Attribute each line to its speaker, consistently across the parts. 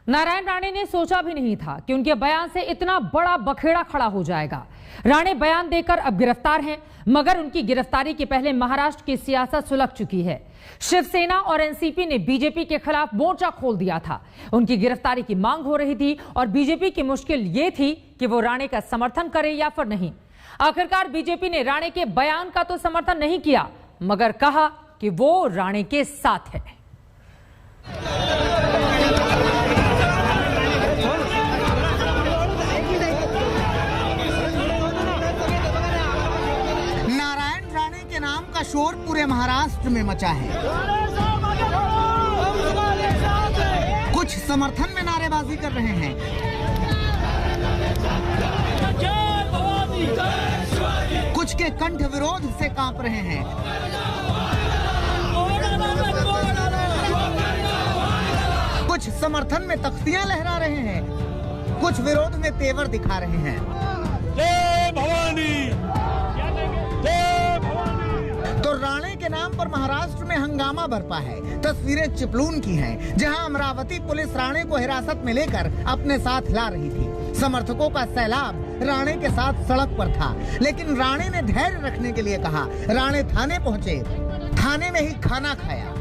Speaker 1: नारायण राणे ने सोचा भी नहीं था कि उनके बयान से इतना बड़ा बखेड़ा खड़ा हो जाएगा। राणे बयान देकर अब गिरफ्तार हैं, मगर उनकी गिरफ्तारी के पहले महाराष्ट्र की सियासत सुलग चुकी है। शिवसेना और एनसीपी ने बीजेपी के खिलाफ मोर्चा खोल दिया था। उनकी गिरफ्तारी की मांग हो रही थी और बीजेपी की मुश्किल ये थी कि वो राणे का समर्थन करे या फिर नहीं। आखिरकार बीजेपी ने राणे के बयान का तो समर्थन नहीं किया, मगर कहा कि वो राणे के साथ है।
Speaker 2: नारायण राणे के नाम का शोर पूरे महाराष्ट्र में मचा है। कुछ समर्थन में नारेबाजी कर रहे हैं, कुछ के कंठ विरोध से कांप रहे हैं। कुछ समर्थन में तख्तियां लहरा रहे हैं, कुछ विरोध में तेवर दिखा रहे हैं।
Speaker 3: जय भवानी, जय भवानी।
Speaker 2: तो राणे के नाम पर महाराष्ट्र में हंगामा बरपा है। तस्वीरें चिपलून की हैं, जहां अमरावती पुलिस राणे को हिरासत में लेकर अपने साथ ला रही थी। समर्थकों का सैलाब राणे के साथ सड़क पर था, लेकिन राणे ने धैर्य रखने के लिए कहा। राणे थाने पहुंचे, थाने में ही खाना खाया,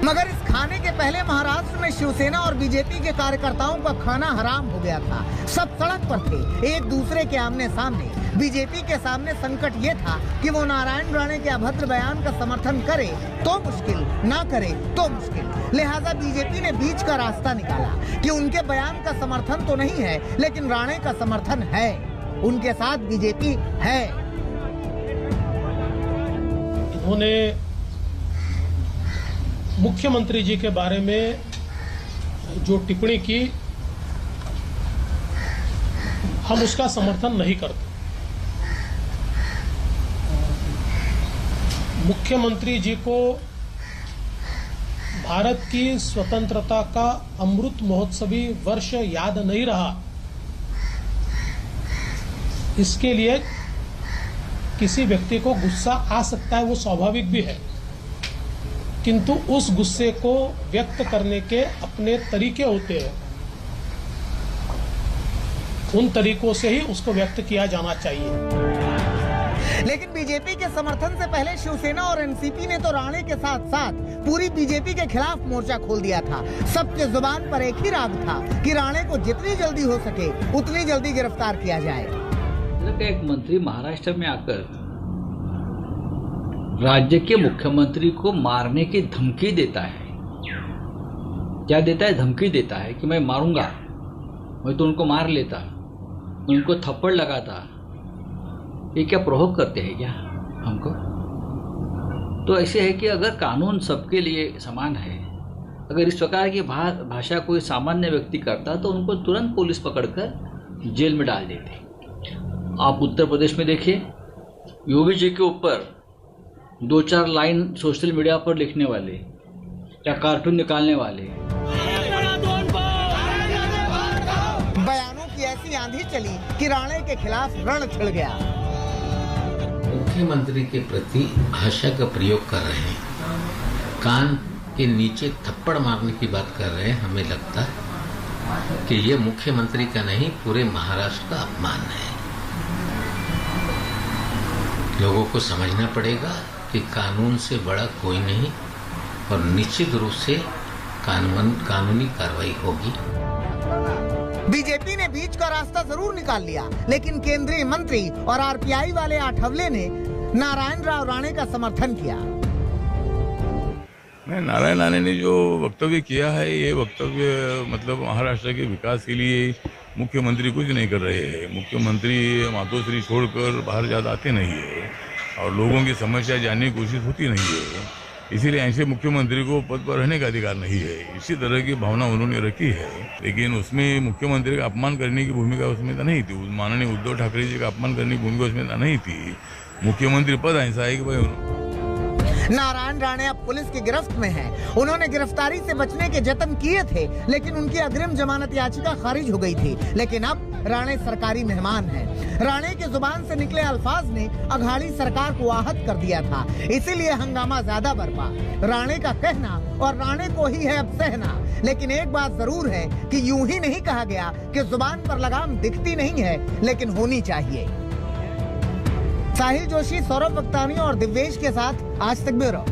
Speaker 2: मगर इस खाने के पहले महाराष्ट्र में शिवसेना और बीजेपी के कार्यकर्ताओं का खाना हराम हो गया था। सब सड़क पर थे, एक दूसरे के आमने सामने। बीजेपी के सामने संकट ये था कि वो नारायण राणे के अभद्र बयान का समर्थन करे तो मुश्किल, ना करे तो मुश्किल। लिहाजा बीजेपी ने बीच का रास्ता निकाला कि उनके बयान का समर्थन तो नहीं है, लेकिन राणे का समर्थन है, उनके साथ बीजेपी है।
Speaker 3: उन्होंने मुख्यमंत्री जी के बारे में जो टिप्पणी की, हम उसका समर्थन नहीं करते। मुख्यमंत्री जी को भारत की स्वतंत्रता का अमृत महोत्सवी वर्ष याद नहीं रहा, इसके लिए किसी व्यक्ति को गुस्सा आ सकता है, वो स्वाभाविक भी है, किंतु उस गुस्से को व्यक्त करने के अपने तरीके होते हैं। उन तरीकों से ही उसको व्यक्त किया जाना चाहिए।
Speaker 2: लेकिन बीजेपी के समर्थन से पहले शिवसेना और एनसीपी ने तो राणे के साथ साथ पूरी बीजेपी के खिलाफ मोर्चा खोल दिया था। सबके जुबान पर एक ही राग था कि राणे को जितनी जल्दी हो सके उतनी जल्दी गिरफ्तार किया जाए।
Speaker 4: एक मंत्री महाराष्ट्र में आकर राज्य के मुख्यमंत्री को मारने की धमकी देता है। क्या देता है? धमकी देता है कि मैं मारूंगा, मैं तो उनको मार लेता, मैं उनको थप्पड़ लगाता। ये क्या प्रोवोक करते हैं क्या हमको? तो ऐसे है कि अगर कानून सबके लिए समान है, अगर इस प्रकार की भाषा कोई सामान्य व्यक्ति करता तो उनको तुरंत पुलिस पकड़कर जेल में डाल देती। आप उत्तर प्रदेश में देखिए, योगी जी के ऊपर 2-4 लाइन सोशल मीडिया पर लिखने वाले या कार्टून निकालने वाले,
Speaker 2: बयानों की ऐसी आंधी चली कि राणे के खिलाफ रण छिड़ गया।
Speaker 5: मुख्यमंत्री के प्रति भाषा का प्रयोग कर रहे हैं, कान के नीचे थप्पड़ मारने की बात कर रहे हैं। हमें लगता कि ये मुख्यमंत्री का नहीं, पूरे महाराष्ट्र का अपमान है। लोगों को समझना पड़ेगा कि कानून से बड़ा कोई नहीं और निश्चित रूप से कानूनी कार्रवाई होगी।
Speaker 2: बीजेपी ने बीच का रास्ता जरूर निकाल लिया, लेकिन केंद्रीय मंत्री और आरपीआई वाले आठवले ने नारायण राव राणे का समर्थन किया।
Speaker 6: नारायण राणे ने जो वक्तव्य किया है, ये वक्तव्य मतलब महाराष्ट्र के विकास के लिए मुख्यमंत्री कुछ नहीं कर रहे हैं। मुख्यमंत्री मातोश्री छोड़कर बाहर ज़्यादा आते नहीं है और लोगों की समस्या जानने की कोशिश होती नहीं है। इसीलिए ऐसे मुख्यमंत्री को पद पर रहने का अधिकार नहीं है। इसी तरह की भावना उन्होंने रखी है, लेकिन उसमें मुख्यमंत्री का अपमान करने की भूमिका उसमें तो नहीं थी। माननीय उद्धव ठाकरे जी का अपमान करने की भूमिका उसमें तो नहीं थी। मुख्यमंत्री पद ऐसा है कि भाई
Speaker 2: नारायण राणे अब पुलिस की गिरफ्त में हैं। उन्होंने गिरफ्तारी से बचने के जतन किए थे, लेकिन उनकी अग्रिम जमानत याचिका खारिज हो गई थी। लेकिन अब राणे सरकारी मेहमान हैं। राणे के जुबान से निकले अल्फाज ने अघाड़ी सरकार को आहत कर दिया था, इसीलिए हंगामा ज्यादा बरपा। राणे का कहना और राणे को ही है अब सहना। लेकिन एक बात जरूर है कि यूं ही नहीं कहा गया कि जुबान पर लगाम दिखती नहीं है, लेकिन होनी चाहिए। साहिल जोशी, सौरभ वक्तानी और दिव्येश के साथ आज तक ब्यूरो।